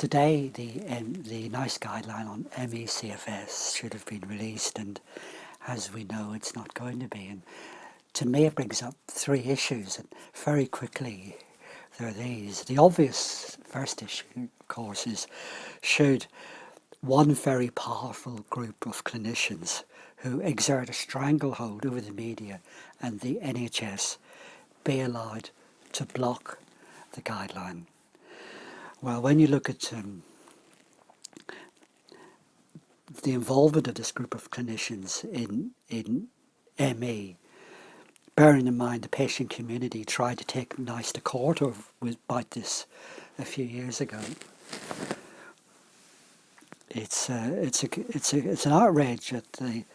Today, the NICE Guideline on ME/CFS should have been released, and as we know, it's not going to be. And to me, it brings up three issues, and very quickly, there are these. The obvious first issue, of course, is should one very powerful group of clinicians who exert a stranglehold over the media and the NHS be allowed to block the guideline? Well, when you look at the involvement of this group of clinicians in ME, bearing in mind the patient community tried to take NICE to court about this a few years ago, it's an outrage that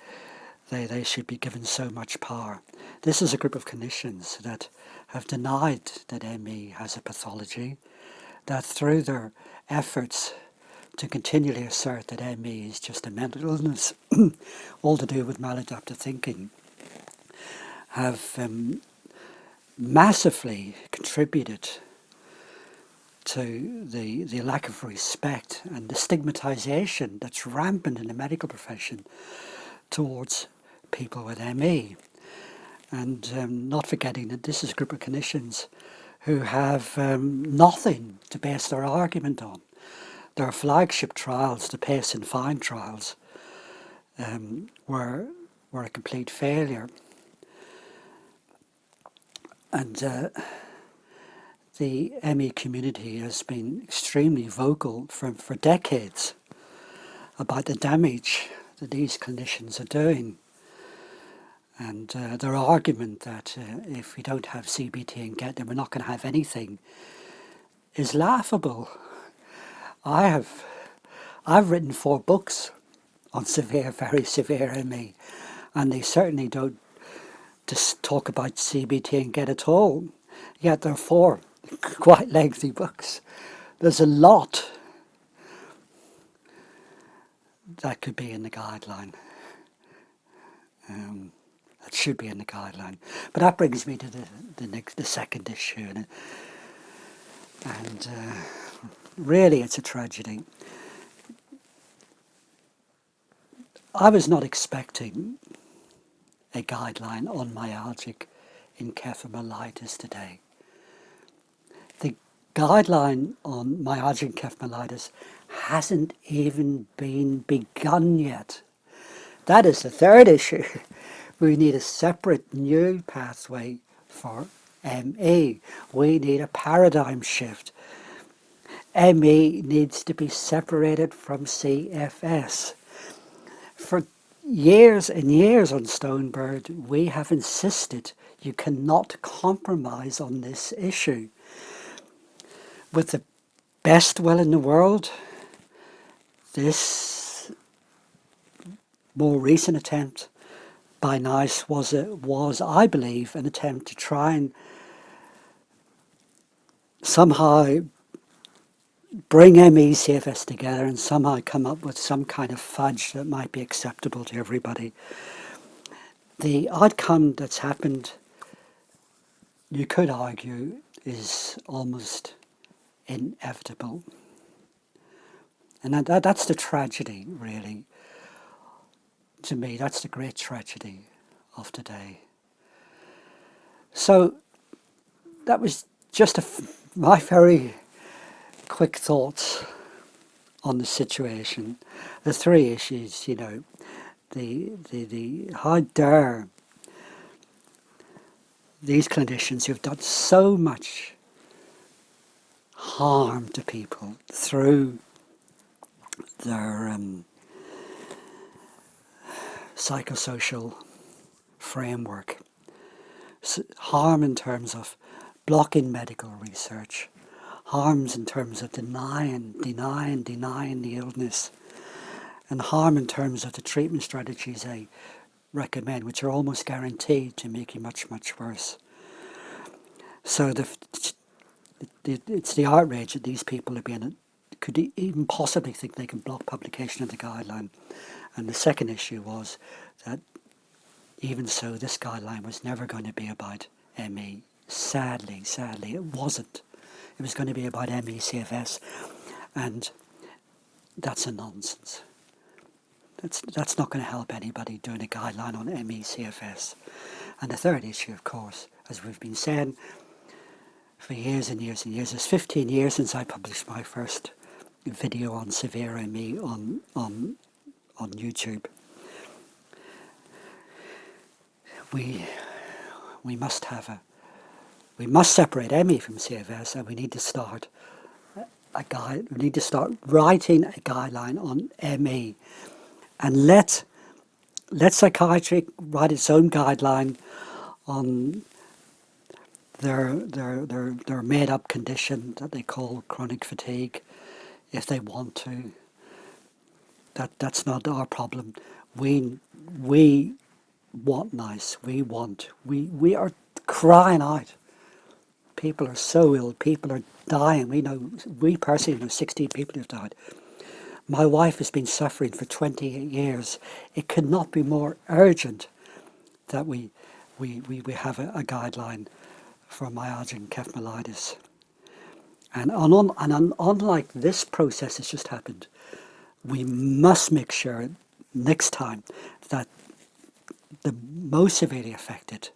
they should be given so much power. This is a group of clinicians that have denied that ME has a pathology, that through their efforts to continually assert that ME is just a mental illness, all to do with maladaptive thinking, have massively contributed to the lack of respect and the stigmatization that's rampant in the medical profession towards people with ME. And not forgetting that this is a group of clinicians who have nothing to base their argument on. Their flagship trials, the PACE and FIND trials, were a complete failure. And the ME community has been extremely vocal for decades about the damage that these clinicians are doing. And their argument that if we don't have CBT and GET, then we're not going to have anything is laughable. I've written 4 books on severe, very severe ME, and they certainly don't just talk about CBT and GET at all. Yet they're 4 quite lengthy books. There's a lot that could be in the guideline. That should be in the guideline. But that brings me to the second issue, and really it's a tragedy. I was not expecting a guideline on myalgic encephalomyelitis today. The guideline on myalgic encephalomyelitis hasn't even been begun yet. That is the third issue. We need a separate new pathway for ME. We need a paradigm shift. ME needs to be separated from CFS. For years and years on Stonebird, we have insisted you cannot compromise on this issue. With the best will in the world, this more recent attempt by NICE was, I believe, an attempt to try and somehow bring ME CFS together and somehow come up with some kind of fudge that might be acceptable to everybody. The outcome that's happened, you could argue, is almost inevitable. And that's the tragedy, really. To me, that's the great tragedy of today. So that was just my very quick thoughts on the situation. The 3 issues, the how dare these clinicians who've done so much harm to people through their psychosocial framework, harm in terms of blocking medical research, harms in terms of denying the illness, and harm in terms of the treatment strategies they recommend, which are almost guaranteed to make you much, much worse. So it's the outrage that these people could even possibly think they can block publication of the guideline. And the second issue was that even so, this guideline was never going to be about ME. Sadly, it wasn't. It was going to be about ME/CFS. And that's a nonsense. That's not going to help anybody doing a guideline on ME CFS. And the third issue, of course, as we've been saying for years and years and years, it's 15 years since I published my first video on severe ME on YouTube. We must separate ME from CFS, and we need to start we need to start writing a guideline on ME, and let psychiatry write its own guideline on their made up condition that they call chronic fatigue, if they want to. That's not our problem. We want NICE. We are crying out. People are so ill. People are dying. We personally know 16 people who've died. My wife has been suffering for 28 years. It could not be more urgent that we have a guideline for myalgic encephalomyelitis. And unlike this process that's just happened, we must make sure next time that the most severely affected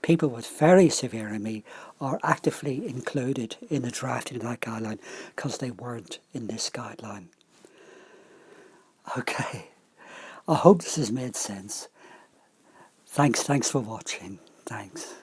people with very severe ME are actively included in the drafting of that guideline, because they weren't in this guideline. Okay, I hope this has made sense. Thanks for watching. Thanks.